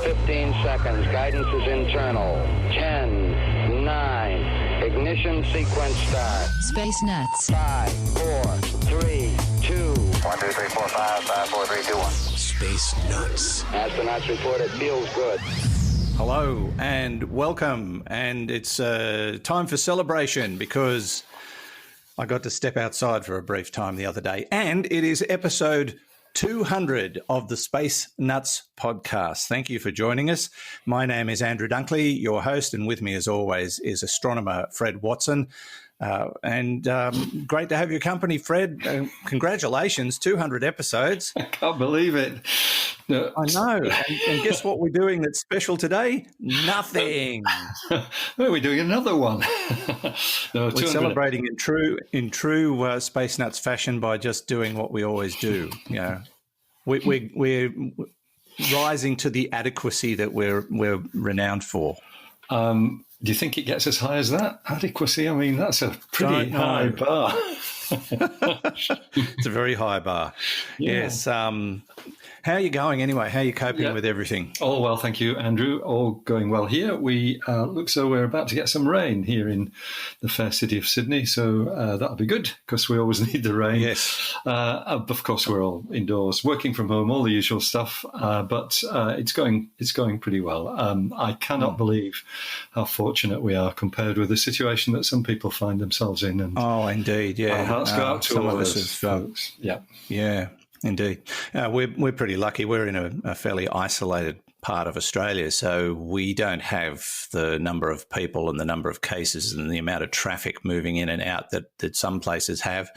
15 seconds. Guidance is internal. 10, 9. Ignition sequence start. Space Nuts. 5, 4, 3, 2. 1, 2, 3, 4, 5, 5, 4, 3, 2, 1. Space Nuts. Astronauts report it feels good. Hello and welcome. And it's time for celebration because I got to step outside for a brief time the other day. And it is episode 200 of the Space Nuts podcast. Thank you for joining us. My name is Andrew Dunkley, your host, and with me as always is astronomer Fred Watson. Great to have your company, Fred. Congratulations, 200 episodes. I can't believe it. No. I know. And guess what we're doing that's special today? Nothing. Well, we're doing another one. No, we're celebrating in true Space Nuts fashion by just doing what we always do. You know, we're rising to the adequacy that we're renowned for. Do you think it gets as high as that? Adequacy? I mean, that's a pretty high bar. It's a very high bar. Yeah. Yes. How are you going anyway? How are you coping with everything? All well, thank you, Andrew. All going well here. We look so we're about to get some rain here in the fair city of Sydney, so that'll be good because we always need the rain. Yes. Of course, we're all indoors, working from home, all the usual stuff, but it's going pretty well. I cannot believe how fortunate we are compared with the situation that some people find themselves in. And indeed, yeah. Our hearts go out to all of us folks. Yeah. Indeed. We're pretty lucky. We're in a fairly isolated part of Australia, so we don't have the number of people and the number of cases and the amount of traffic moving in and out that some places have.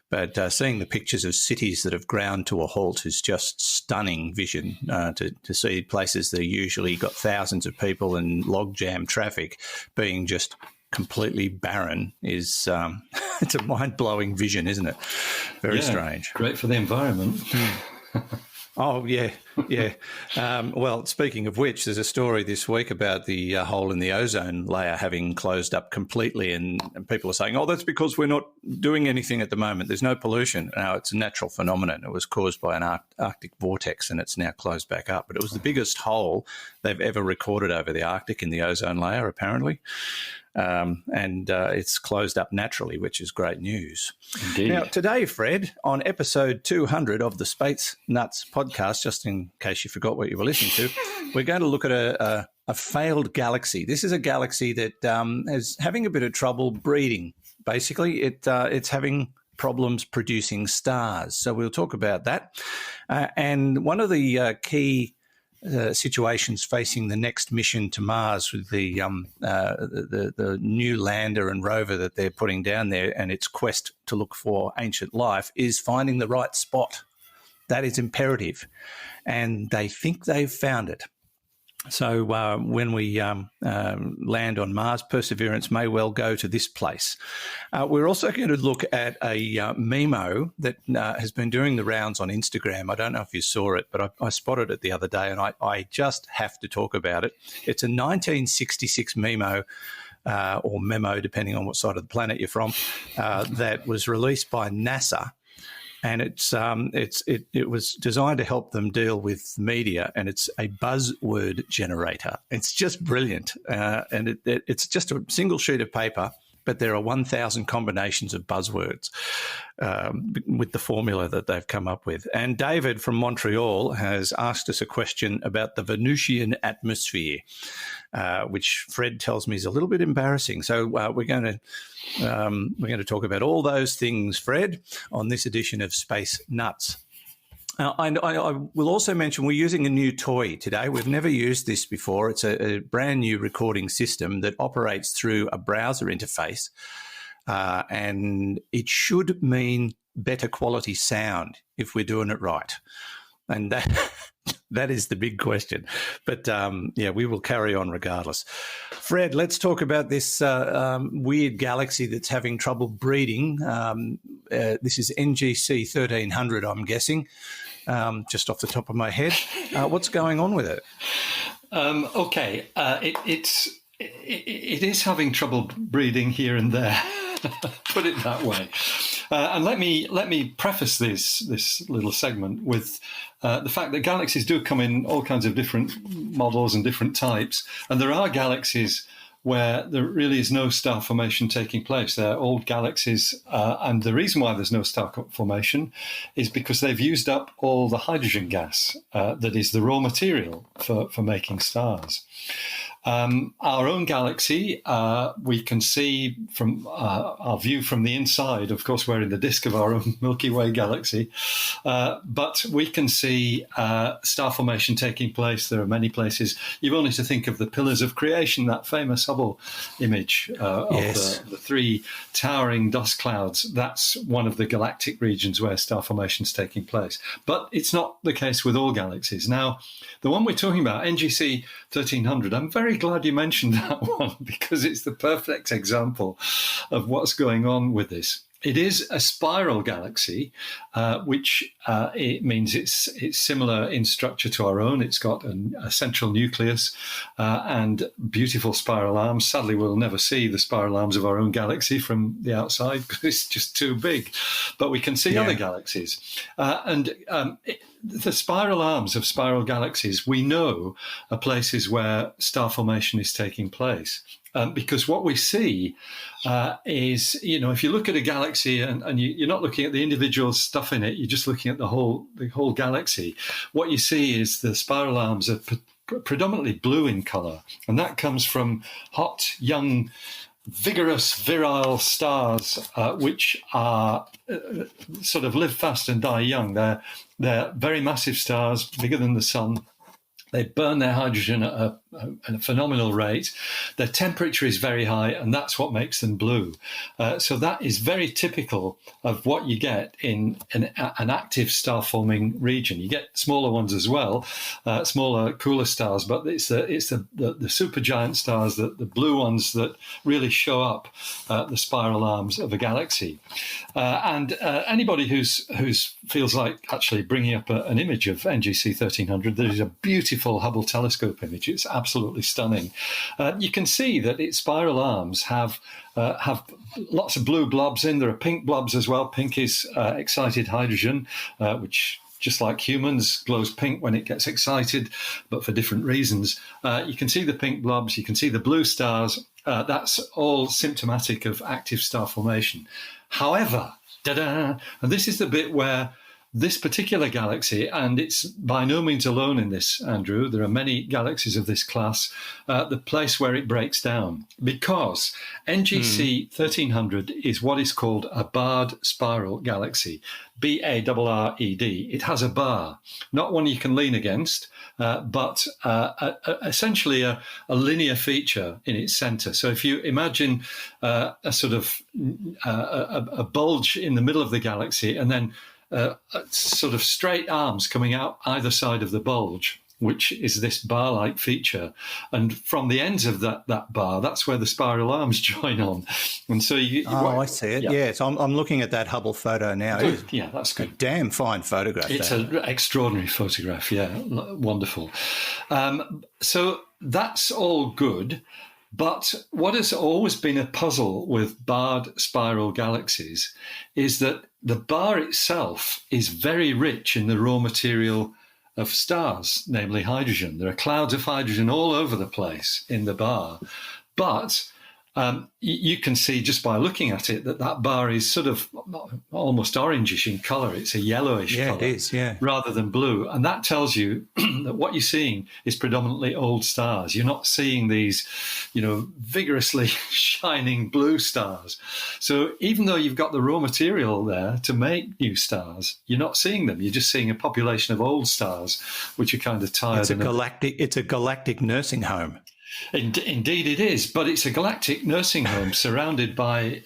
But seeing the pictures of cities that have ground to a halt is just stunning vision to see places that usually got thousands of people and logjam traffic being just completely barren is it's a mind-blowing vision, isn't it? Very strange. Great for the environment. Oh, yeah. Well, speaking of which, there's a story this week about the hole in the ozone layer having closed up completely, and people are saying, that's because we're not doing anything at the moment. There's no pollution. No, it's a natural phenomenon. It was caused by an Arctic vortex, and it's now closed back up. But it was the biggest hole they've ever recorded over the Arctic in the ozone layer, apparently. And it's closed up naturally, which is great news. Indeed. Now, today, Fred, on episode 200 of the Space Nuts podcast, just in case you forgot what you were listening to, we're going to look at a failed galaxy. This is a galaxy that is having a bit of trouble breeding. Basically, it's having problems producing stars. So we'll talk about that. And one of the key situations facing the next mission to Mars with the new lander and rover that they're putting down there and its quest to look for ancient life is finding the right spot. That is imperative. And they think they've found it. So when we land on Mars, Perseverance may well go to this place. We're also going to look at a memo that has been doing the rounds on Instagram. I don't know if you saw it, but I spotted it the other day, and I just have to talk about it. It's a 1966 memo, or memo, depending on what side of the planet you're from, that was released by NASA. And it was designed to help them deal with media, and it's a buzzword generator. It's just brilliant, and it's just a single sheet of paper, but there are 1,000 combinations of buzzwords with the formula that they've come up with. And David from Montreal has asked us a question about the Venusian Atmosphere, which Fred tells me is a little bit embarrassing. So we're going to talk about all those things, Fred, on this edition of Space Nuts. I will also mention we're using a new toy today. We've never used this before. It's a brand new recording system that operates through a browser interface, and it should mean better quality sound if we're doing it right. And that is the big question. But, we will carry on regardless. Fred, let's talk about this weird galaxy that's having trouble breeding. This is NGC 1300, I'm guessing, just off the top of my head. What's going on with it? It is having trouble breeding here and there. Put it that way. And let me preface this little segment with the fact that galaxies do come in all kinds of different models and different types, and there are galaxies where there really is no star formation taking place. They're old galaxies, and the reason why there's no star formation is because they've used up all the hydrogen gas that is the raw material for making stars. Our own galaxy, we can see from our view from the inside. Of course, we're in the disk of our own Milky Way galaxy, but we can see star formation taking place. There are many places. You've only to think of the Pillars of Creation, that famous Hubble image of the three towering dust clouds. That's one of the galactic regions where star formation is taking place. But it's not the case with all galaxies. Now, the one we're talking about, NGC 1300, I'm very glad you mentioned that one because it's the perfect example of what's going on with this. It is a spiral galaxy, which it means it's similar in structure to our own. It's got a central nucleus and beautiful spiral arms. Sadly, we'll never see the spiral arms of our own galaxy from the outside because it's just too big. But we can see other galaxies. The spiral arms of spiral galaxies, we know, are places where star formation is taking place. Because what we see is, if you look at a galaxy and you're not looking at the individual stuff in it, you're just looking at the whole galaxy. What you see is the spiral arms are predominantly blue in color, and that comes from hot, young, vigorous, virile stars, which are sort of live fast and die young. They're very massive stars, bigger than the sun. They burn their hydrogen at a phenomenal rate. Their temperature is very high, and that's what makes them blue. So that is very typical of what you get in an active star-forming region. You get smaller ones as well, smaller, cooler stars, but it's the supergiant stars, the blue ones that really show up the spiral arms of a galaxy. And anybody who's feels like actually bringing up an image of NGC 1300, there is a beautiful Hubble telescope image. It's absolutely stunning. You can see that its spiral arms have lots of blue blobs in. There are pink blobs as well. Pink is excited hydrogen, which, just like humans, glows pink when it gets excited, but for different reasons. You can see the pink blobs. You can see the blue stars. That's all symptomatic of active star formation. However, and this is the bit where this particular galaxy, and it's by no means alone in this, Andrew, there are many galaxies of this class, the place where it breaks down, because NGC 1300 is what is called a barred spiral galaxy, B-A-R-R-E-D. It has a bar, not one you can lean against, but essentially a linear feature in its center. So if you imagine a sort of a bulge in the middle of the galaxy, and then sort of straight arms coming out either side of the bulge, which is this bar-like feature. And from the ends of that bar, that's where the spiral arms join on. And so I see it. Yeah. So I'm looking at that Hubble photo now. Yeah, that's good. A damn fine photograph. It's an extraordinary photograph. Yeah, wonderful. So that's all good. But what has always been a puzzle with barred spiral galaxies is that the bar itself is very rich in the raw material of stars, namely hydrogen. There are clouds of hydrogen all over the place in the bar. But you can see just by looking at it that bar is sort of almost orangish in colour. It's a yellowish colour, it is, rather than blue. And that tells you that what you're seeing is predominantly old stars. You're not seeing these, vigorously shining blue stars. So even though you've got the raw material there to make new stars, you're not seeing them. You're just seeing a population of old stars, which are kind of tired. It's a galactic nursing home. Indeed it is, but it's a galactic nursing home surrounded by,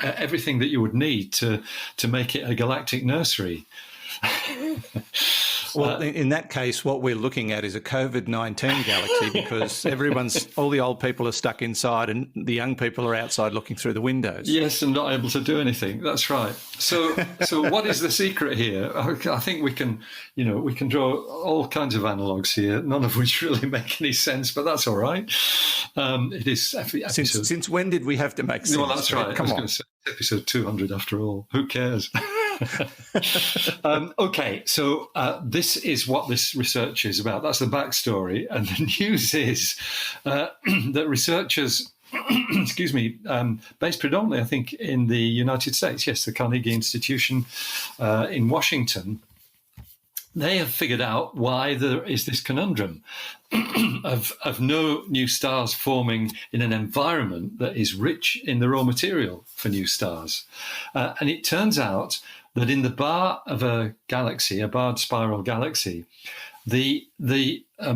everything that you would need to make it a galactic nursery. Well, in that case, what we're looking at is a COVID-19 galaxy because all the old people are stuck inside and the young people are outside looking through the windows. Yes, and not able to do anything. That's right. So what is the secret here? I think we can draw all kinds of analogues here, none of which really make any sense, but that's all right. It is. Since when did we have to make sense? Well, that's right. Come on. episode 200 after all. Who cares? Okay, so this is what this research is about. That's the backstory. And the news is that researchers, excuse me, based predominantly, I think, in the United States, yes, the Carnegie Institution in Washington, they have figured out why there is this conundrum of no new stars forming in an environment that is rich in the raw material for new stars. And it turns out that in the bar of a galaxy, a barred spiral galaxy, the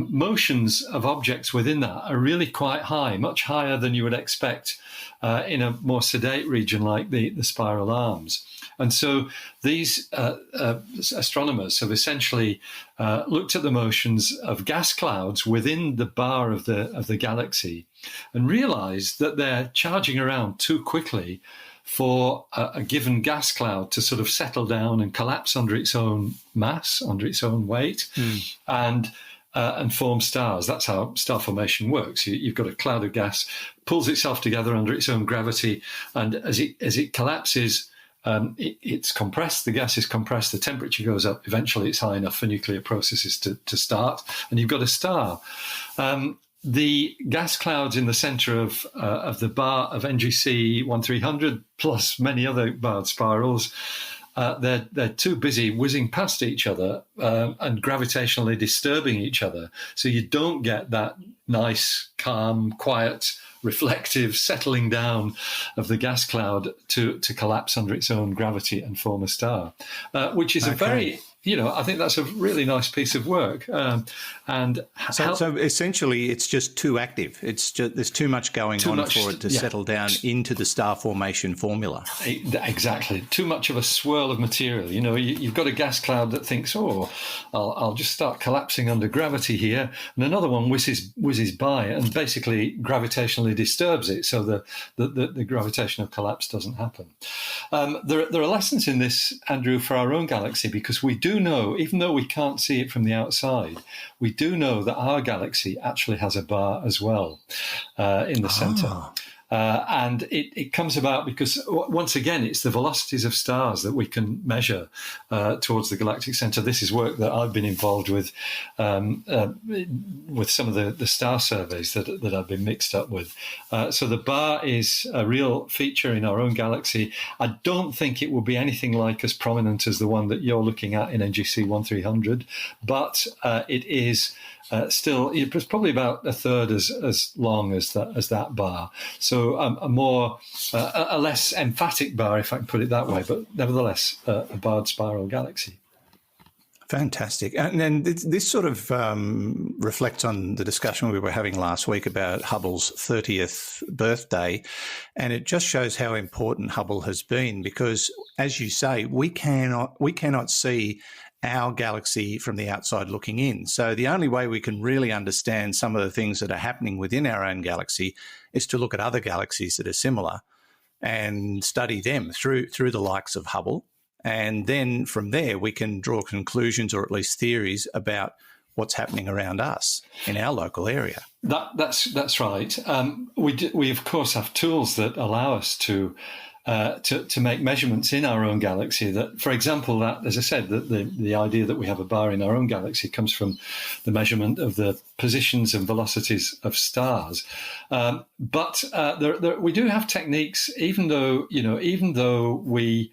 motions of objects within that are really quite high, much higher than you would expect in a more sedate region like the spiral arms. And so these astronomers have essentially looked at the motions of gas clouds within the bar of the galaxy and realized that they're charging around too quickly for a given gas cloud to sort of settle down and collapse under its own mass, under its own weight, and form stars. That's how star formation works. You've got a cloud of gas, pulls itself together under its own gravity, and as it collapses, it's compressed, the gas is compressed, the temperature goes up, eventually it's high enough for nuclear processes to start, and you've got a star. The gas clouds in the center of the bar of NGC 1300, plus many other barred spirals, they're too busy whizzing past each other and gravitationally disturbing each other. So you don't get that nice, calm, quiet, reflective settling down of the gas cloud to collapse under its own gravity and form a star, which is a very, I think that's a really nice piece of work. So essentially, it's just too active. It's just there's too much going on for it to settle down into the star formation formula. Exactly. Too much of a swirl of material. You've got a gas cloud that thinks, I'll just start collapsing under gravity here, and another one whizzes by and basically gravitationally disturbs it, so the gravitational collapse doesn't happen. There are lessons in this, Andrew, for our own galaxy, because we do know, even though we can't see it from the outside, we do know that our galaxy actually has a bar as well in the center. And it comes about because, once again, it's the velocities of stars that we can measure towards the galactic center. This is work that I've been involved with some of the star surveys that I've been mixed up with. So the bar is a real feature in our own galaxy. I don't think it will be anything like as prominent as the one that you're looking at in NGC 1300, but it is still, it's probably about a third as long as that bar. So a less emphatic bar, if I can put it that way, but nevertheless a barred spiral galaxy. Fantastic. And then this sort of reflects on the discussion we were having last week about Hubble's 30th birthday. And it just shows how important Hubble has been because, as you say, we cannot see our galaxy from the outside looking in. So the only way we can really understand some of the things that are happening within our own galaxy is to look at other galaxies that are similar and study them through the likes of Hubble. And then from there, we can draw conclusions or at least theories about what's happening around us in our local area. That's right. We of course have tools that allow us to make measurements in our own galaxy. That, for example, that, as I said, the idea that we have a bar in our own galaxy comes from the measurement of the positions and velocities of stars. But we do have techniques, even though we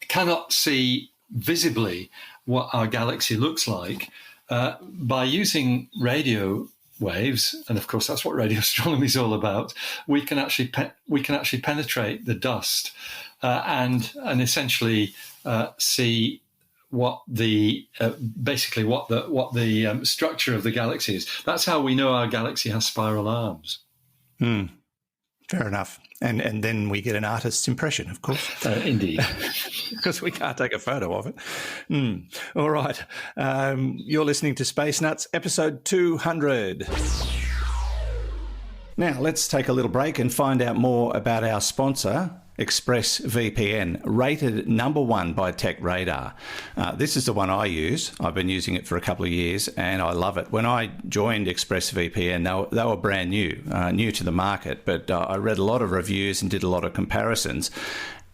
cannot see visibly what our galaxy looks like, by using radio waves, and of course that's what radio astronomy is all about. We can actually penetrate the dust and essentially see what the structure of the galaxy is. That's how we know our galaxy has spiral arms. Fair enough. And then we get an artist's impression, of course. Indeed. Because we can't take a photo of it. All right. You're listening to Space Nuts, episode 200. Now, let's take a little break and find out more about our sponsor, ExpressVPN, rated #1 by TechRadar. This is the one I use. I've been using it for a couple of years and I love it. When I joined ExpressVPN, they were brand new, new to the market, but I read a lot of reviews and did a lot of comparisons.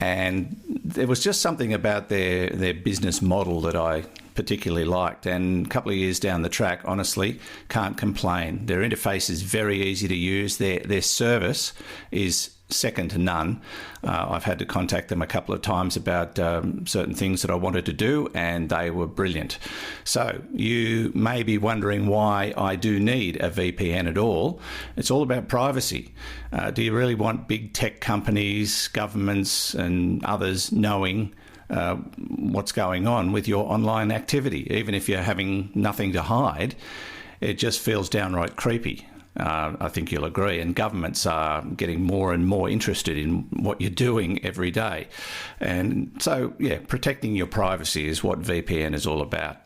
And there was just something about their business model that I particularly liked. And a couple of years down the track, honestly, can't complain. Their interface is very easy to use. Their service is second to none. I've had to contact them a couple of times about certain things that I wanted to do, and they were brilliant. So you may be wondering why I do need a VPN at all. It's all about privacy. Do you really want big tech companies, governments, and others knowing what's going on with your online activity? Even if you're having nothing to hide, it just feels downright creepy. I think you'll agree. And governments are getting more and more interested in what you're doing every day. And so, yeah, protecting your privacy is what VPN is all about.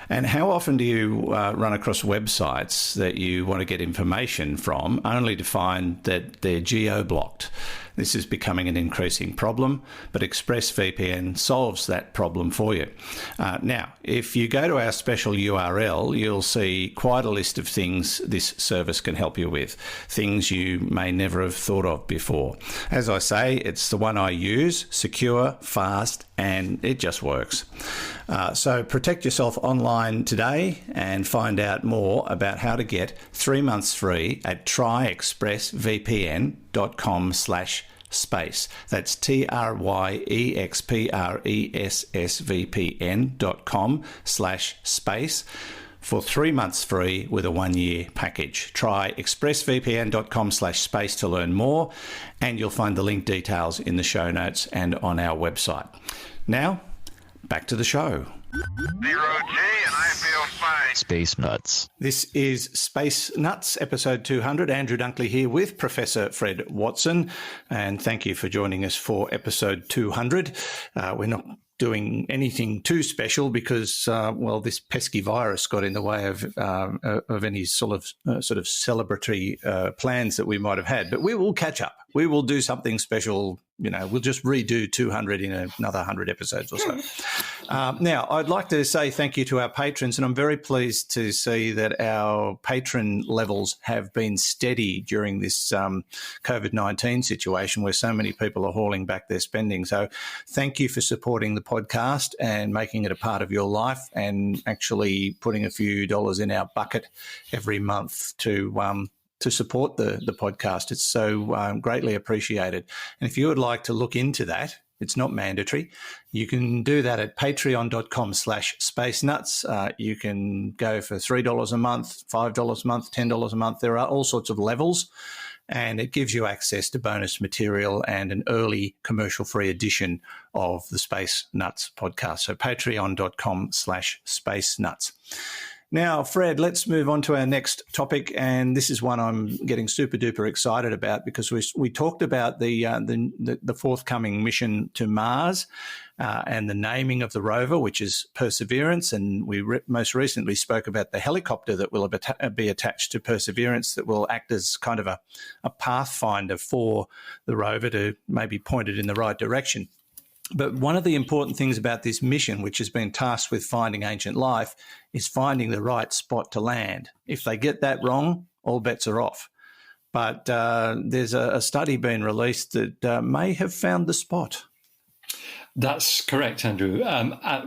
And how often do you run across websites that you want to get information from only to find that they're geo-blocked? This is becoming an increasing problem, but ExpressVPN solves that problem for you. Now, if you go to our special URL, you'll see quite a list of things this service can help you with, things you may never have thought of before. As I say, it's the one I use, secure, fast, and it just works. So protect yourself online today and find out more about how to get 3 months free at tryexpressvpn.com/space. That's tryexpressvpn.com/space for 3 months free with a 1-year package. Try expressvpn.com/space to learn more, and you'll find the link details in the show notes and on our website. Now, back to the show. 0G, and I feel fine. Space Nuts. This is Space Nuts, episode 200. Andrew Dunkley here with Professor Fred Watson, and thank you for joining us for episode 200. We're not doing anything too special because, well, this pesky virus got in the way of any sort of celebratory plans that we might have had. But we will catch up. We will do something special. You know, we'll just redo 200 in another 100 episodes or so. Now, I'd like to say thank you to our patrons, and I'm very pleased to see that our patron levels have been steady during this COVID-19 situation where so many people are hauling back their spending. So thank you for supporting the podcast and making it a part of your life and actually putting a few dollars in our bucket every month to support the podcast. It's so greatly appreciated. And if you would like to look into that, it's not mandatory. You can do that at patreon.com/spacenuts. You can go for $3 a month, $5 a month, $10 a month. There are all sorts of levels, and it gives you access to bonus material and an early commercial-free edition of the Space Nuts podcast. So patreon.com/spacenuts. Now, Fred, let's move on to our next topic, and this is one I'm getting super duper excited about because we talked about the forthcoming mission to Mars and the naming of the rover, which is Perseverance, and we most recently spoke about the helicopter that will be attached to Perseverance that will act as kind of a pathfinder for the rover to maybe point it in the right direction. But one of the important things about this mission, which has been tasked with finding ancient life, is finding the right spot to land. If they get that wrong, all bets are off. But there's a study being released that may have found the spot. That's correct, Andrew.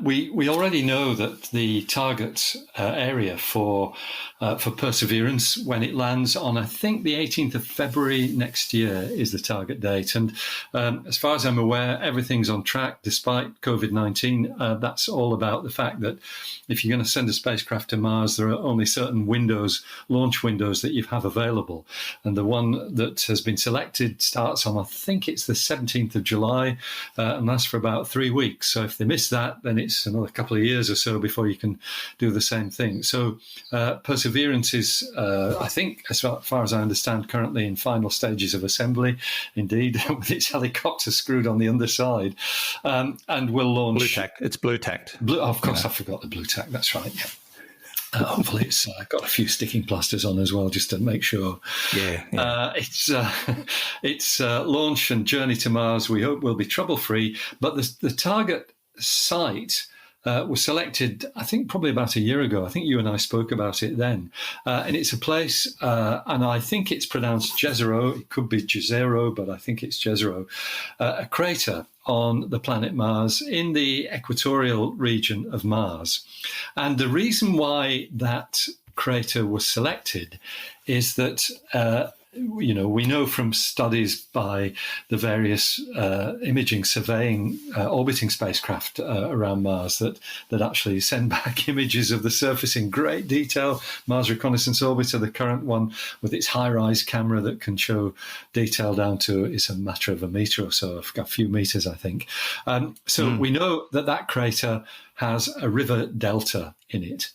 We already know that the target area for Perseverance, when it lands on, I think, the 18th of February next year is the target date. And as far as I'm aware, everything's on track despite COVID-19. That's all about the fact that if you're going to send a spacecraft to Mars, there are only certain launch windows that you have available. And the one that has been selected starts on, I think it's the 17th of July, and lasts for about 3 weeks. So if they miss that, then it's another couple of years or so before you can do the same thing. So Perseverance is, I think, as far as I understand, currently in final stages of assembly, indeed, with its helicopter screwed on the underside, and will launch. Blue tack. It's blue tacked. Of course, I forgot the blue tack. That's right. Yeah. Hopefully, it's got a few sticking plasters on as well, just to make sure. Yeah. Its launch and journey to Mars, we hope, will be trouble-free. But the target site was selected, I think, probably about a year ago. I think you and I spoke about it then. And it's a place, and I think it's pronounced Jezero. It could be Jezero, but I think it's Jezero. A crater on the planet Mars in the equatorial region of Mars. And the reason why that crater was selected is that we know from studies by the various imaging, surveying, orbiting spacecraft around Mars that actually send back images of the surface in great detail. Mars Reconnaissance Orbiter, the current one, with its high-rise camera that can show detail down to, it's a matter of a meter or so, a few meters, I think. We know that crater has a river delta in it.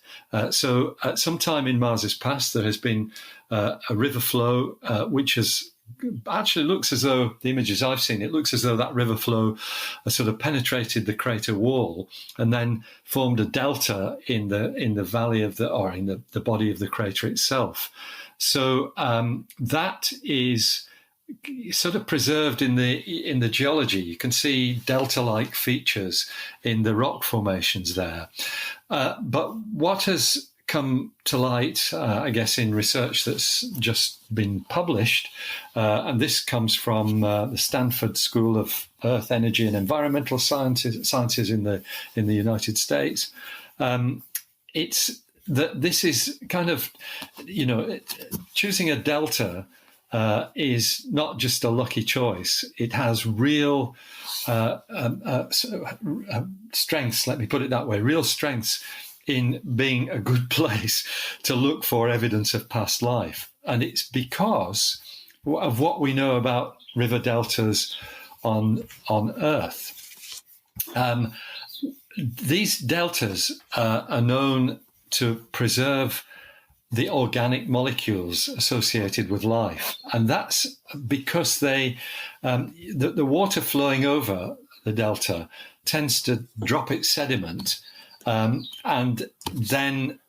So at some time in Mars's past, there has been a river flow, which has actually looks as though, the images I've seen, it looks as though that river flow has sort of penetrated the crater wall and then formed a delta in the valley of in the body of the crater itself. So that is sort of preserved in the geology. You can see delta-like features in the rock formations there. But what has come to light, I guess, in research that's just been published, and this comes from the Stanford School of Earth, Energy and Environmental Sciences in the United States. It's that this is kind of, choosing a delta is not just a lucky choice. It has real strengths, let me put it that way, real strengths in being a good place to look for evidence of past life. And it's because of what we know about river deltas on Earth. These deltas are known to preserve the organic molecules associated with life. And that's because the water flowing over the delta tends to drop its sediment, and then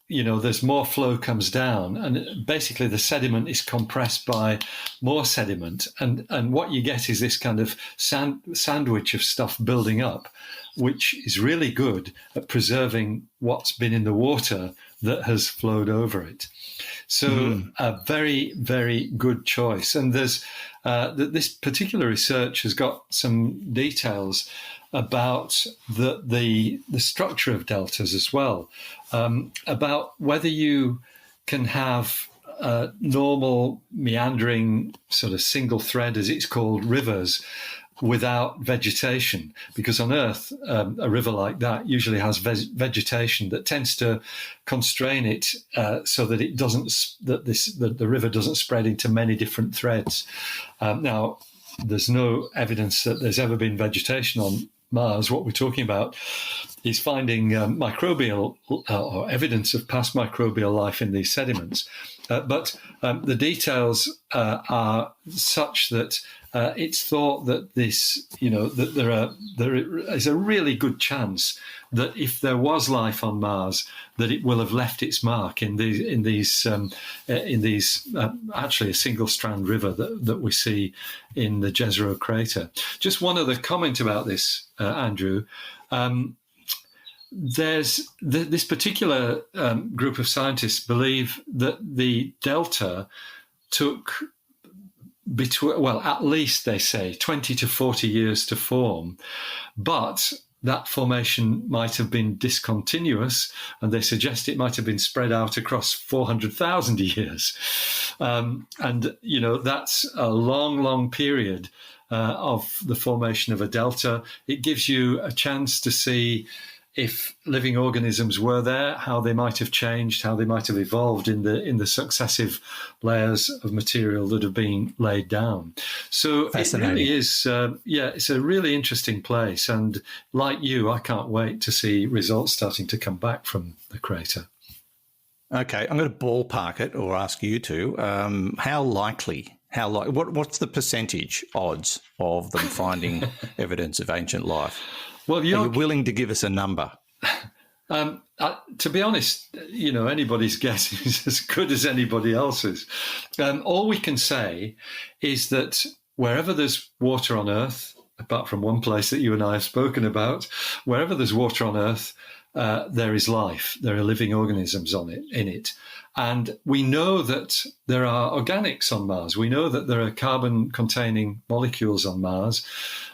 there's more flow comes down, and basically the sediment is compressed by more sediment, and what you get is this kind of sandwich of stuff building up, which is really good at preserving what's been in the water that has flowed over it. So a very, very good choice. And there's this particular research has got some details about the structure of deltas as well, about whether you can have normal meandering sort of single thread, as it's called, rivers without vegetation, because on Earth a river like that usually has vegetation that tends to constrain it so that the river doesn't spread into many different threads. Now, there's no evidence that there's ever been vegetation on Mars. What we're talking about is finding microbial or evidence of past microbial life in these sediments. But the details are such that it's thought that that there is a really good chance that if there was life on Mars, that it will have left its mark in these actually a single strand river that we see in the Jezero crater. Just one other comment about this, Andrew. There's this particular group of scientists believe that the delta took at least, they say, 20 to 40 years to form, but that formation might have been discontinuous, and they suggest it might have been spread out across 400,000 years. And that's a long, long period of the formation of a delta. It gives you a chance to see if living organisms were there, how they might have changed, how they might have evolved in the successive layers of material that have been laid down. So it really is, it's a really interesting place. And like you, I can't wait to see results starting to come back from the crater. Okay, I'm going to ballpark it, or ask you to. What's the percentage odds of them finding evidence of ancient life? Well, are you willing to give us a number? To be honest, anybody's guess is as good as anybody else's. All we can say is that wherever there's water on Earth, apart from one place that you and I have spoken about, wherever there's water on Earth, there is life. There are living organisms in it. And we know that there are organics on Mars. We know that there are carbon-containing molecules on Mars.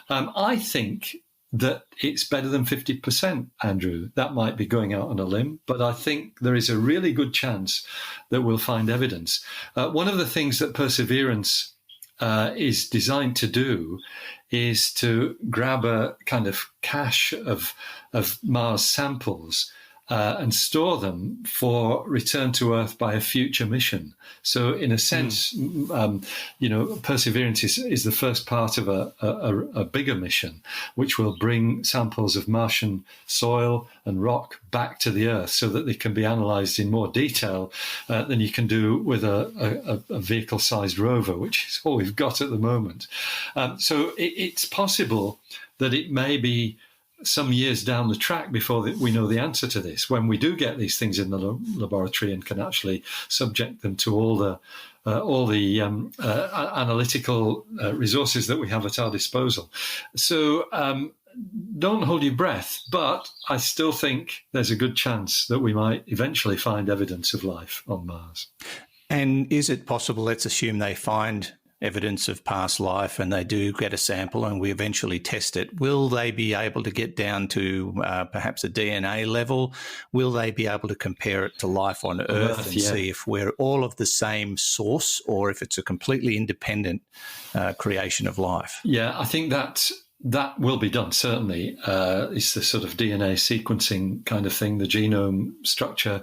I think that it's better than 50%, Andrew. That might be going out on a limb, but I think there is a really good chance that we'll find evidence. One of the things that Perseverance is designed to do is to grab a kind of cache of Mars samples and store them for return to Earth by a future mission. So in a sense, Perseverance is the first part of a bigger mission, which will bring samples of Martian soil and rock back to the Earth so that they can be analysed in more detail than you can do with a vehicle-sized rover, which is all we've got at the moment. So it's possible that it may be some years down the track before we know the answer to this, when we do get these things in the laboratory and can actually subject them to all the analytical resources that we have at our disposal. So don't hold your breath, but I still think there's a good chance that we might eventually find evidence of life on Mars. And is it possible, let's assume they find evidence of past life and they do get a sample and we eventually test it, will they be able to get down to perhaps a DNA level? Will they be able to compare it to life on Earth and see if we're all of the same source or if it's a completely independent creation of life? Yeah, I think that will be done, certainly. It's the sort of DNA sequencing kind of thing, the genome structure.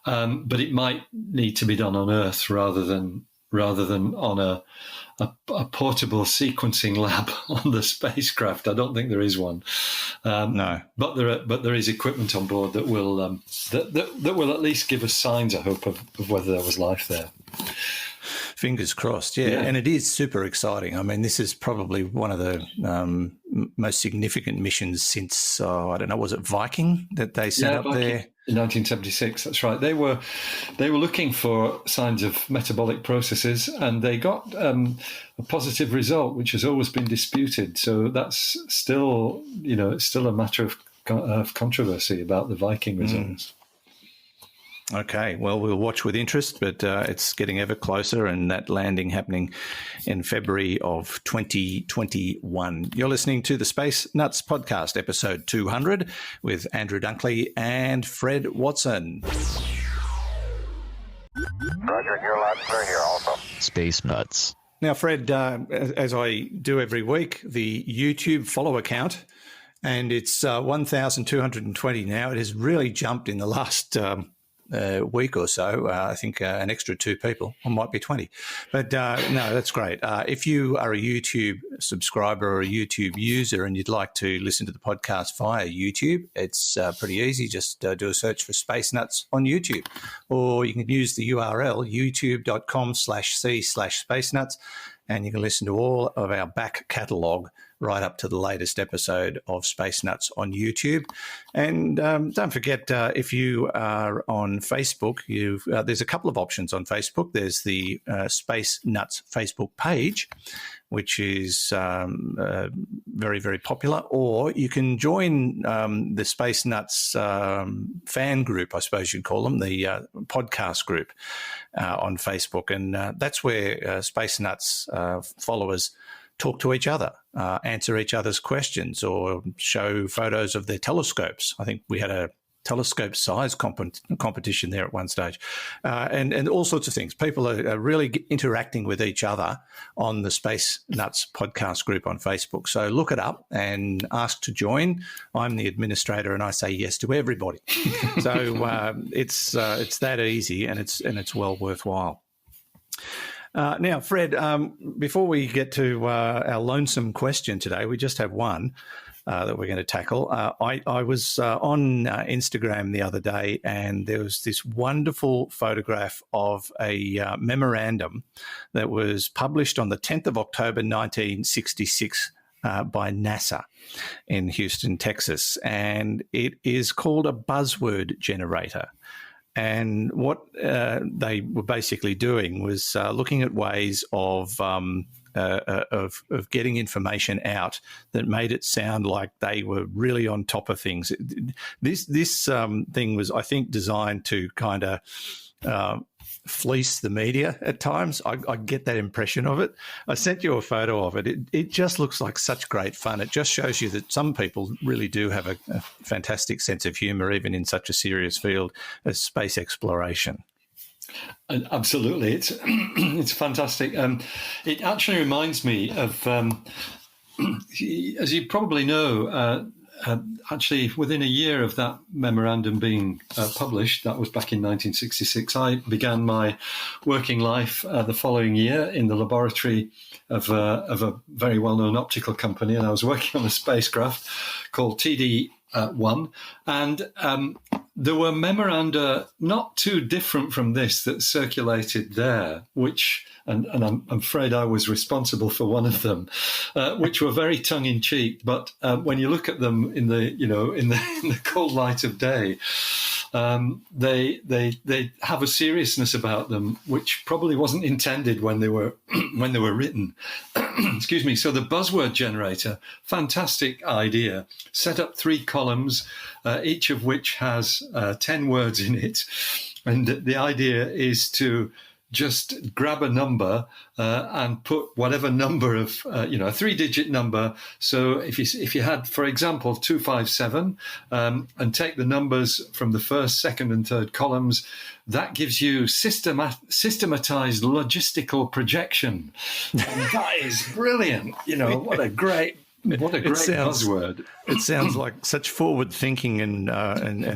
But it might need to be done on Earth rather than on a portable sequencing lab on the spacecraft. I don't think there is one. No, but there is equipment on board that will that will at least give us signs, I hope, of whether there was life there. Fingers crossed, yeah. And it is super exciting. I mean, this is probably one of the most significant missions since, I don't know, was it Viking that they sent up there? In 1976, that's right. They were looking for signs of metabolic processes, and they got a positive result, which has always been disputed. So that's still, it's still a matter of controversy about the Viking results. Okay, well, we'll watch with interest, but it's getting ever closer, and that landing happening in February of 2021. You're listening to the Space Nuts Podcast, episode 200, with Andrew Dunkley and Fred Watson. Roger, your labs are here also. Space Nuts. Now, Fred, as I do every week, the YouTube follower count, and it's 1,220 now. It has really jumped in the last week or so. I think an extra 2 people, or might be 20. But no, that's great. If you are a YouTube subscriber or a YouTube user and you'd like to listen to the podcast via YouTube, it's pretty easy. Just do a search for Space Nuts on YouTube, or you can use the URL youtube.com/c/Space Nuts, and you can listen to all of our back catalogue right up to the latest episode of Space Nuts on YouTube. And don't forget, if you are on Facebook, there's a couple of options on Facebook. There's the Space Nuts Facebook page, which is very, very popular. Or you can join the Space Nuts fan group, I suppose you'd call them, the podcast group on Facebook. And that's where Space Nuts followers talk to each other, answer each other's questions, or show photos of their telescopes. I think we had a telescope size competition there at one stage, and all sorts of things. People are really interacting with each other on the Space Nuts podcast group on Facebook. So look it up and ask to join. I'm the administrator, and I say yes to everybody. So it's that easy, and it's well worthwhile. Now, Fred, before we get to our lonesome question today, we just have one that we're going to tackle. I was on Instagram the other day, and there was this wonderful photograph of a memorandum that was published on the 10th of October 1966 by NASA in Houston, Texas, and it is called a Buzzword Generator. And what they were basically doing was looking at ways of getting information out that made it sound like they were really on top of things. This thing was, I think, designed to kind of fleece the media at times. I get that impression of it. I sent you a photo of it. It just looks like such great fun. It just shows you that some people really do have a fantastic sense of humour, even in such a serious field as space exploration. Absolutely, it's fantastic. It actually reminds me of, as you probably know, actually within a year of that memorandum being published, that was back in 1966, I began my working life the following year in the laboratory of a very well-known optical company, and I was working on a spacecraft called TD-1, and there were memoranda not too different from this that circulated there, which, and I'm afraid I was responsible for one of them, which were very tongue-in-cheek. But when you look at them in the cold light of day, they have a seriousness about them which probably wasn't intended when they were written. Excuse me. So the Buzzword Generator, fantastic idea. Set up 3 columns, each of which has 10 words in it, and the idea is to just grab a number and put whatever number of, a 3-digit number. So if you had, for example, 257, and take the numbers from the first, second, and third columns, that gives you systematized logistical projection. And that is brilliant. What a great buzzword. It sounds like such forward thinking and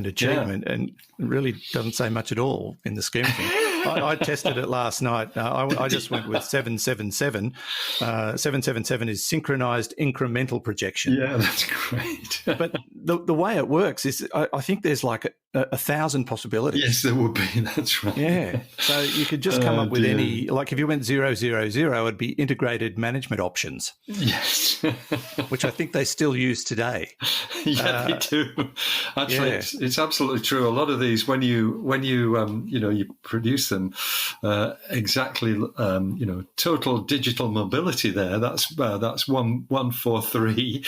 achievement, and really doesn't say much at all in the scheme of things. I tested it last night. I just went with 777. 777 is synchronized incremental projection. Yeah, that's great. But the way it works is, I think there's like 1,000 possibilities. Yes, there would be. That's right. Yeah. So you could just come up with any, like if you went 000, it'd be integrated management options. Yes. Which I think they still use today. Yeah, they do. Actually, it's absolutely true. A lot of these, when you produce them, exactly, total digital mobility there. That's 143.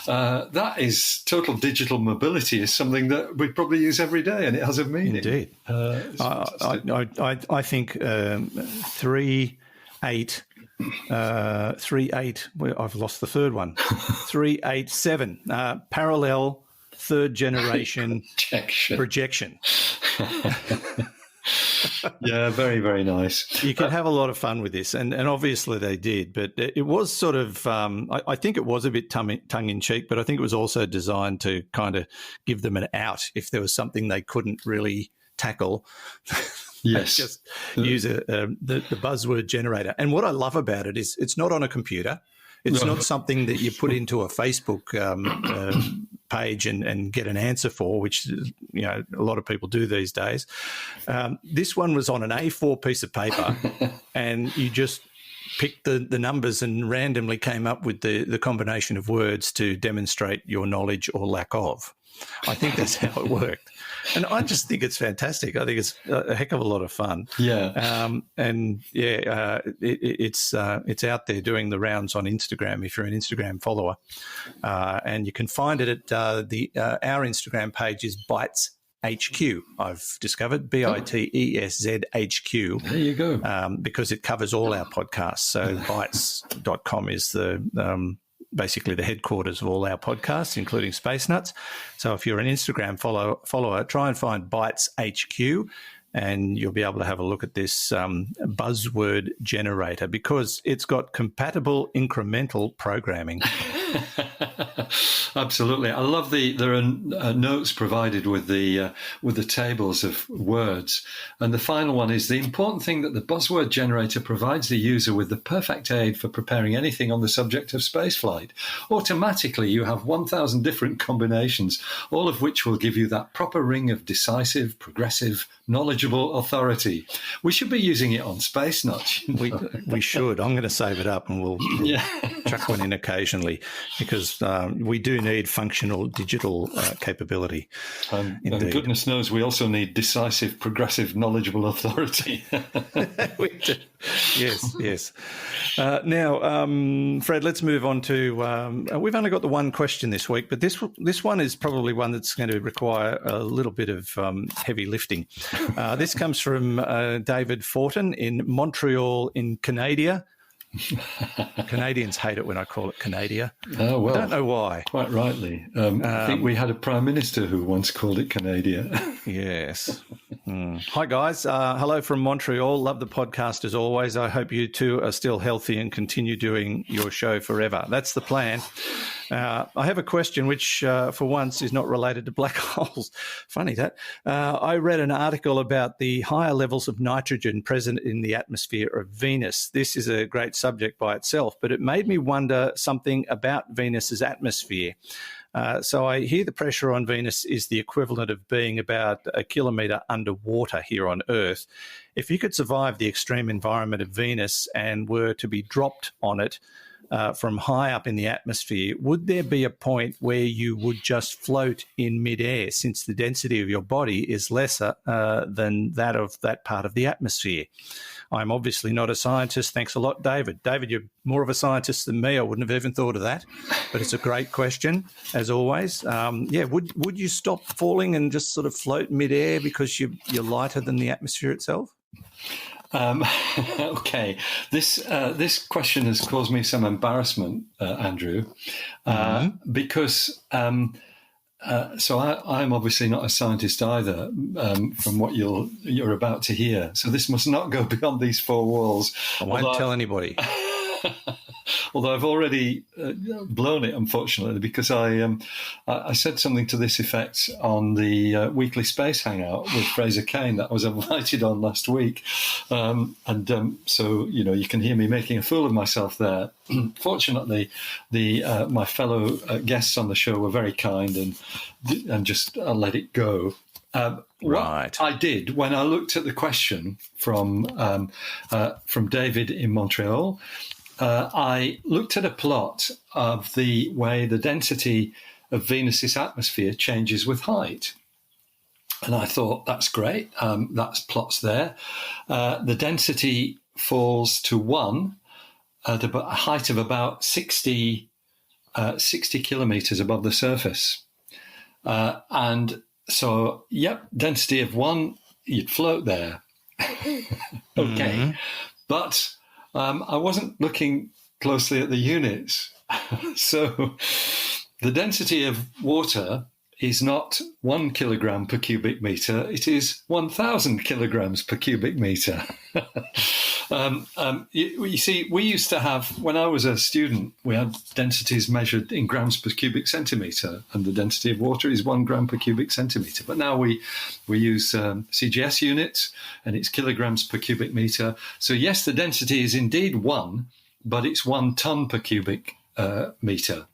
That is total digital mobility is something that we probably use every day, and it has a meaning. Indeed. I think 38. 38. Well, I've lost the third one. 387. Parallel third generation projection. Yeah, very, very nice. You can have a lot of fun with this, and obviously they did, but it was sort of, I think it was a bit tongue-in-cheek, but I think it was also designed to kind of give them an out if there was something they couldn't really tackle. Yes. Just use the Buzzword Generator. And what I love about it is it's not on a computer. It's not something that you put into a Facebook page and get an answer for, which a lot of people do these days. This one was on an A4 piece of paper, and you just picked the numbers and randomly came up with the combination of words to demonstrate your knowledge or lack of. I think that's how it worked. And I just think it's fantastic. I think it's a heck of a lot of fun. Yeah. It's out there doing the rounds on Instagram if you're an Instagram follower. And you can find it at our Instagram page is Bytes HQ. I've discovered BITESZHQ. There you go. Because it covers all our podcasts. So bytes.com is the basically the headquarters of all our podcasts, including Space Nuts. So if you're an Instagram follower, try and find Bytes HQ, and you'll be able to have a look at this Buzzword Generator because it's got compatible incremental programming. Absolutely. I love there are notes provided with the tables of words. And the final one is the important thing that the Buzzword Generator provides the user with the perfect aid for preparing anything on the subject of spaceflight. Automatically, you have 1,000 different combinations, all of which will give you that proper ring of decisive, progressive, knowledgeable authority. We should be using it on Space Nuts. We should. I'm going to save it up and we'll chuck one in occasionally. because we do need functional digital capability. And goodness knows we also need decisive, progressive, knowledgeable authority. We do. Yes. Now, Fred, let's move on to. We've only got the one question this week, but this one is probably one that's going to require a little bit of heavy lifting. This comes from David Fortin in Montreal, in Canada. Canadians hate it when I call it Canada. Oh, well, I don't know why. Quite rightly. I think we had a prime minister who once called it Canada. Yes. Hi, guys. Hello from Montreal. Love the podcast as always. I hope you two are still healthy and continue doing your show forever. That's the plan. I have a question which, for once, is not related to black holes. Funny that. I read an article about the higher levels of nitrogen present in the atmosphere of Venus. This is a great subject by itself, but it made me wonder something about Venus's atmosphere. So I hear the pressure on Venus is the equivalent of being about a kilometre underwater here on Earth. If you could survive the extreme environment of Venus and were to be dropped on it, from high up in the atmosphere, would there be a point where you would just float in midair, since the density of your body is lesser than that of that part of the atmosphere? I'm obviously not a scientist. Thanks a lot, David. David, you're more of a scientist than me. I wouldn't have even thought of that, but it's a great question, as always. Would you stop falling and just sort of float midair because you're lighter than the atmosphere itself? Okay, this question has caused me some embarrassment, Andrew, because so I'm obviously not a scientist either, from what you're about to hear. So this must not go beyond these four walls. I won't tell anybody. Although I've already blown it, unfortunately, because I said something to this effect on the weekly space hangout with Fraser Kane that I was invited on last week. So, you can hear me making a fool of myself there. Fortunately, my fellow guests on the show were very kind and just let it go. What I did when I looked at the question from David in Montreal, I looked at a plot of the way the density of Venus's atmosphere changes with height. And I thought, that's great. That's plots there. The density falls to 1 at a height of about 60 kilometres above the surface. And so, density of 1, you'd float there. Okay. But I wasn't looking closely at the units. So the density of water is not 1 kilogram per cubic meter. It is 1,000 kilograms per cubic meter. You see, we used to have, when I was a student, we had densities measured in grams per cubic centimetre, and the density of water is 1 gram per cubic centimetre. But now we use CGS units, and it's kilograms per cubic metre. So yes, the density is indeed 1, but it's 1 tonne per cubic metre.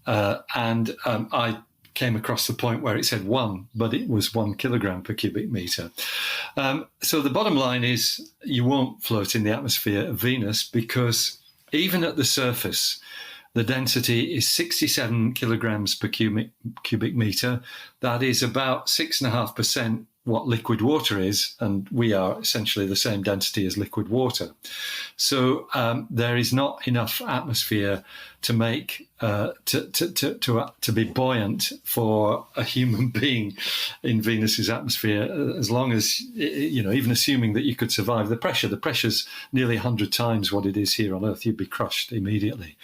And I came across the point where it said 1, but it was 1 kilogram per cubic metre. So the bottom line is you won't float in the atmosphere of Venus, because even at the surface, the density is 67 kilograms per cubic metre. That is about 6.5% what liquid water is, and we are essentially the same density as liquid water. So there is not enough atmosphere to make to be buoyant for a human being in Venus's atmosphere, as long as, even assuming that you could survive the pressure. The pressure's nearly 100 times what it is here on Earth. You'd be crushed immediately,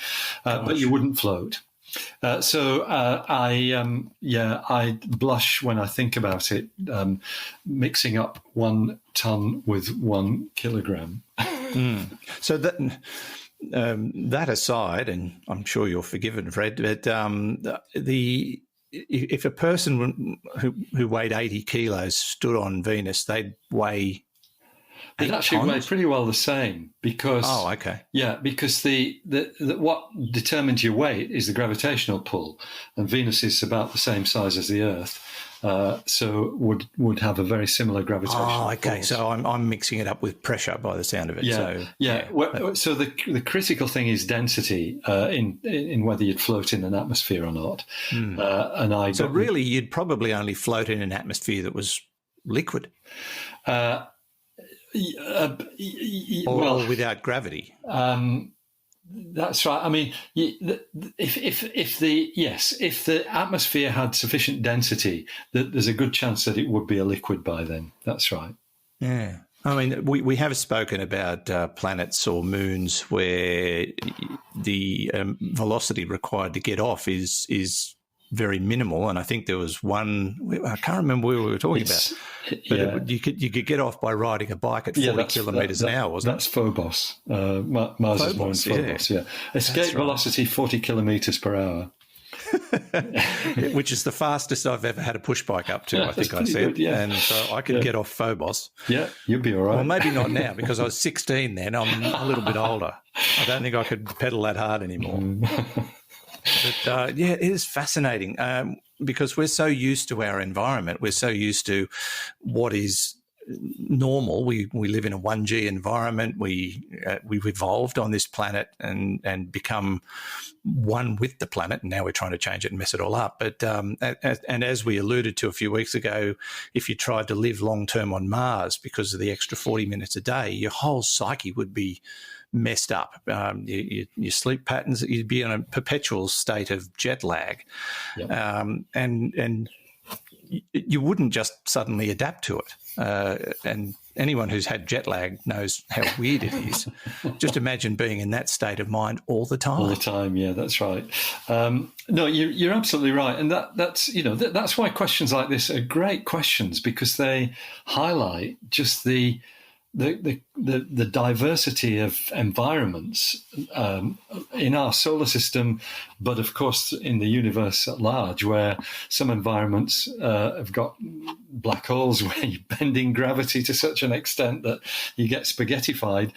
but you wouldn't float. So I blush when I think about it, mixing up 1 tonne with 1 kilogram. So that aside, and I'm sure you're forgiven, Fred, but if a person who weighed 80 kilos stood on Venus, they'd weigh. It actually weigh pretty well the same, because because the what determines your weight is the gravitational pull, and Venus is about the same size as the Earth, so would have a very similar gravitational okay. force. So I'm mixing it up with pressure by the sound of it. So the critical thing is density in whether you'd float in an atmosphere or not. So really, you'd probably only float in an atmosphere that was liquid, or without gravity. That's right. I mean, if the atmosphere had sufficient density, there's a good chance that it would be a liquid by then. That's right. Yeah. I mean, we have spoken about planets or moons where the velocity required to get off is very minimal, and I think there was one. I can't remember where we were talking about. But you could get off by riding a bike at 40 kilometres an hour, wasn't it? That's Phobos. Mars is more in Phobos, Escape velocity 40 kilometres per hour. Which is the fastest I've ever had a push bike up to, I think I said. Good, and so I could get off Phobos. Yeah, you'll be all right. Well, maybe not now because I was 16 then. I'm a little bit older. I don't think I could pedal that hard anymore. But, it is fascinating because we're so used to our environment. We're so used to what is normal. We live in a 1G environment. We've evolved on this planet and become one with the planet, and now we're trying to change it and mess it all up. But and as we alluded to a few weeks ago, if you tried to live long-term on Mars because of the extra 40 minutes a day, your whole psyche would be messed up. Your sleep patterns, you'd be in a perpetual state of jet lag. Yep. And you wouldn't just suddenly adapt to it. And anyone who's had jet lag knows how weird it is. Just imagine being in that state of mind all the time. All the time, yeah, that's right. No, you're absolutely right, and that's why questions like this are great questions, because they highlight just the diversity of environments in our solar system, but of course in the universe at large, where some environments have got black holes where you're bending gravity to such an extent that you get spaghettified.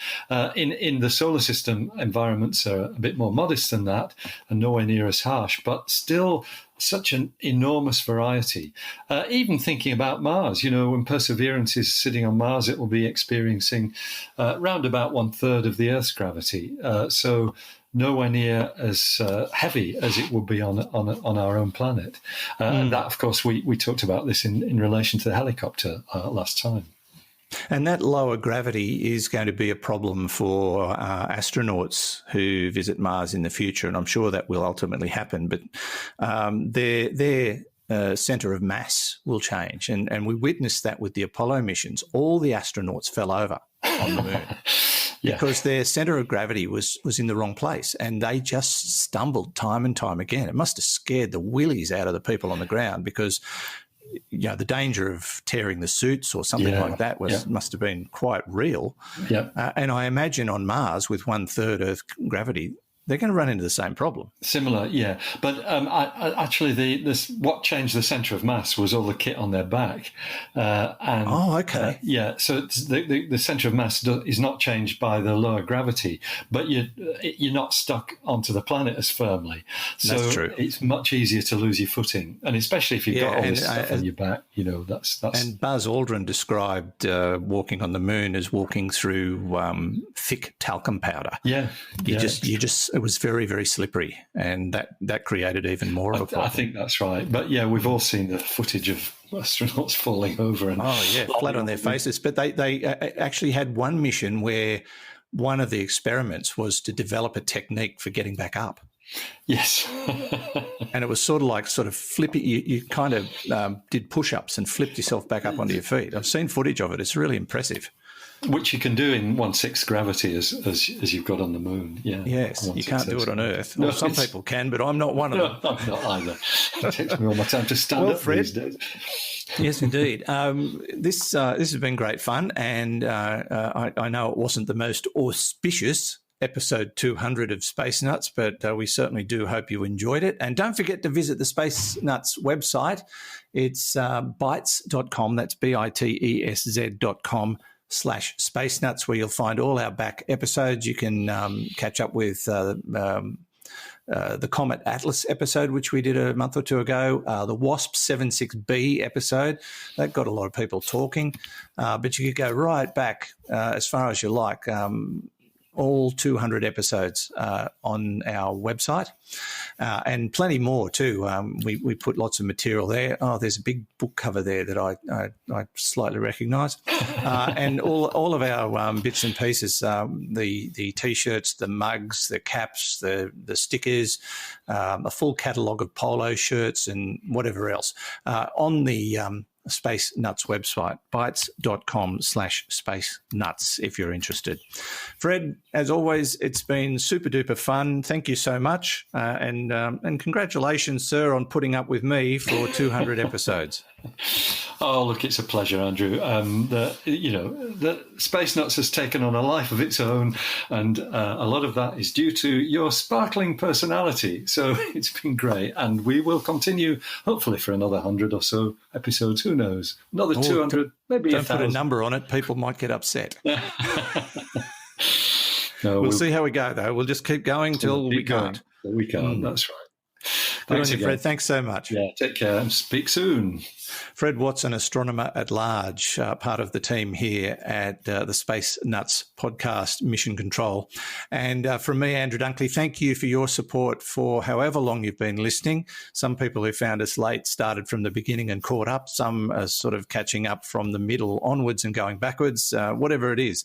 In the solar system, environments are a bit more modest than that and nowhere near as harsh, but still such an enormous variety. Even thinking about Mars, when Perseverance is sitting on Mars, it will be experiencing round about 1/3 of the Earth's gravity. So nowhere near as heavy as it would be on our own planet. And that, of course, we talked about this in relation to the helicopter last time. And that lower gravity is going to be a problem for astronauts who visit Mars in the future, and I'm sure that will ultimately happen. But their centre of mass will change, and we witnessed that with the Apollo missions. All the astronauts fell over on the moon. Because their centre of gravity was in the wrong place, and they just stumbled time and time again. It must have scared the willies out of the people on the ground, because the danger of tearing the suits or something like that must have been quite real. And I imagine on Mars, with 1/3 Earth gravity, they're going to run into the same problem. Similar, yeah. But actually, what changed the centre of mass was all the kit on their back. So the centre of mass is not changed by the lower gravity, but you're not stuck onto the planet as firmly. So that's true. It's much easier to lose your footing, and especially if you've got all this stuff on your back. That's. And Buzz Aldrin described walking on the moon as walking through thick talcum powder. It was very, very slippery, and that created even more of a problem. I think that's right. But we've all seen the footage of astronauts falling over and flat on their faces. But they actually had one mission where one of the experiments was to develop a technique for getting back up. Yes. And it was sort of flippy. You kind of did push-ups and flipped yourself back up onto your feet. I've seen footage of it. It's really impressive. Which you can do in 1/6 gravity as you've got on the moon. Yeah. Yes, you can't do it on Earth. Well, some people can, but I'm not one of them. No, I'm not either. It takes me all my time to stand up Fred, these days. Yes, indeed. This has been great fun, and I know it wasn't the most auspicious episode 200 of Space Nuts, but we certainly do hope you enjoyed it. And don't forget to visit the Space Nuts website. It's bitesz.com. That's bitesz.com/Space Nuts, where you'll find all our back episodes. You can catch up with the Comet Atlas episode, which we did a month or two ago, the WASP 76b episode. That got a lot of people talking. But you could go right back as far as you like. All 200 episodes on our website, and plenty more too. We put lots of material there. Oh, there's a big book cover there that I slightly recognise, and all of our bits and pieces, the t-shirts, the mugs, the caps, the stickers, a full catalogue of polo shirts and whatever else on the Space Nuts website, bytes.com/space nuts, if you're interested. Fred, as always, it's been super duper fun. Thank you so much. And congratulations, sir, on putting up with me for 200 episodes. Oh, look, it's a pleasure, Andrew. The Space Nuts has taken on a life of its own, and a lot of that is due to your sparkling personality. So it's been great, and we will continue, hopefully, for another 100 or so episodes. Who knows? Another 200, maybe 1,000. Don't put a number on it. People might get upset. No, we'll see how we go, though. We'll just keep going till we can't. We can't, that's right. Good on you, Fred. Thanks so much. Yeah, take care and speak soon. Fred Watson, Astronomer-at-Large, part of the team here at the Space Nuts podcast, Mission Control. And from me, Andrew Dunkley, thank you for your support for however long you've been listening. Some people who found us late started from the beginning and caught up. Some are sort of catching up from the middle onwards and going backwards. Whatever it is,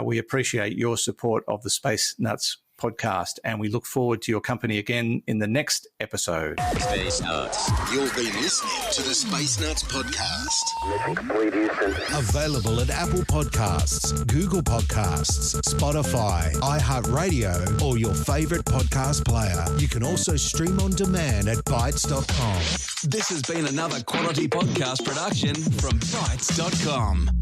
we appreciate your support of the Space Nuts podcast, and we look forward to your company again in the next episode. Space Nuts. You've been listening to the Space Nuts podcast. Mission complete, Houston. Available at Apple Podcasts, Google Podcasts, Spotify, iHeartRadio, or your favourite podcast player. You can also stream on demand at Bytes.com. This has been another quality podcast production from Bytes.com.